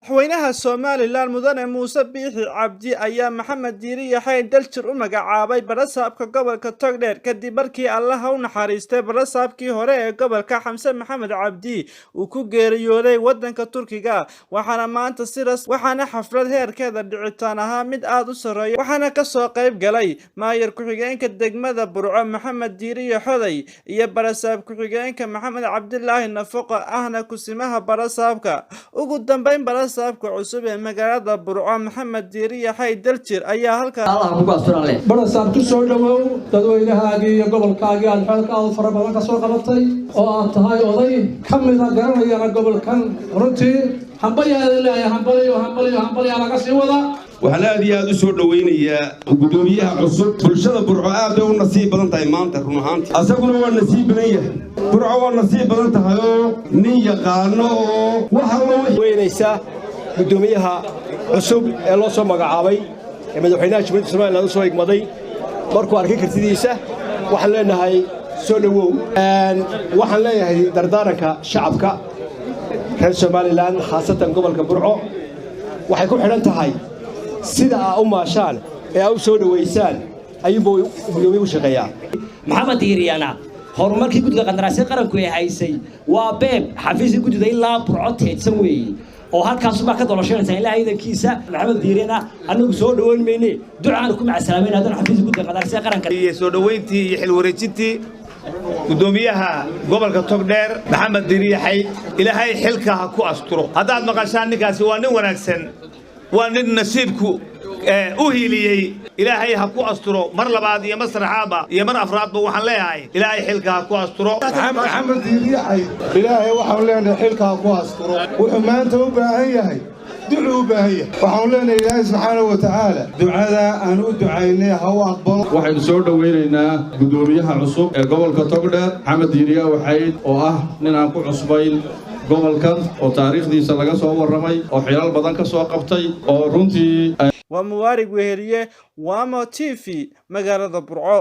madaxweynaha Soomaaliland Mudane Muuse Biixi Cabdi ayaa Maxamed Diiri Yaxay Daljir u magacaabay barasaabka gobolka Togdheer kadib markii Allah u naxariistay barasaabkii hore ee gobolka Xamse Maxamed Cabdi uu ku geeriyooday wadanka Turkiga waxaana maanta waxaana xaflad heerkeeda dhicitaan ahaa mid aad u sareeyo waxaana ka soo qayb galay maayir ku-xigeenka degmada Burco Maxamed Diiri Yaxay iyo barasaab ku-xigeenka Maxamed Cabdilaahi Nafaqo ahna kusimaha barasaabka ugu dambeyn barasaabka cusub ee magaalada Burco Maxamed Diiri Yaxay Daljir ayaa halka Allah ku asturaan leh barasaabku soo dhawow dadweynahaagi iyo gobolkaaga aan xalka fara badan ka soo qabatay oo aan tahay oday kamid ah garanayana gobolkan runtii hambaliya laga sii wada waxaan aad iyo aad u soo dhaweynayaa gudoomiyaha cusub bulshada Burco aad ay u nasiib badan tahay maanta run ahaantii asaguna waa nasiib badan yahay Burco waa nasiib badan tahay oo nin yaqaano oo waxa loo weynaysa gudoomiyaha cusub ee loo soo magacaabay ee madaxweynaha Jamhuuriyadda Soomaaliland soo igmaday markuu arkay kartidiisa waxaan leenahay soo dhawow waxaan leeyahay dardaaranka shacabka reer Soomaaliland khaasatan gobolka Burco waxay ku xidhan tahay sida u maashaan ee u soo dhaweysaan ayuu gudoomiye u shaqeeyaa Maxamed Diiri ana horumarkii guddiga qandaraasyada qaranku ay haysay waa beeb xafiis guddiga ilaa Burco teedsan weeyii oo halkaas ma ka dolashanaysa ilaa ciidankiisa Maxamed Diirina anagu soo dhaweyn meeyne ducaan ku macsalaameen hadan xafiis guddiga qandaraasyada qaranka iyo soo dhaweyntii iyo xil wareejintii gudoomiyaha gobolka Togdheer Maxamed Diiri Yaxay ilaahay xilka ha ku asturo hadaad maqashaan ninkaasi waa nin wanaagsan waa nin nasiibku u hiiliyay ilaahay ha ku asturo mar labaad iyo masraxaaba iyo mar afraadba waxaan leeyahay ilaahay xilka ha ku asturo Maxamed Diiri Yaxay ilaahay waxaan leenahay xilka ha ku asturo wuxuu maanta u baahan yahay ducuu u baahan yahay waxaan leenahay ilaahay subxaanahu wa ta'aala ducada aan u ducaynay ha u aqbalo waxaynu soo dhaweynaynaa gudoomiyaha cusub ee gobolka Togdheer Maxamed Diiri Yaxay oo ah nin aan ku cusbayn gobolkan oo taariikhdiisa laga soo waramay oo xilal badan ka soo qabtay oo runtii waa Muwaarig Weheliye Wamo TV magaalada Burco.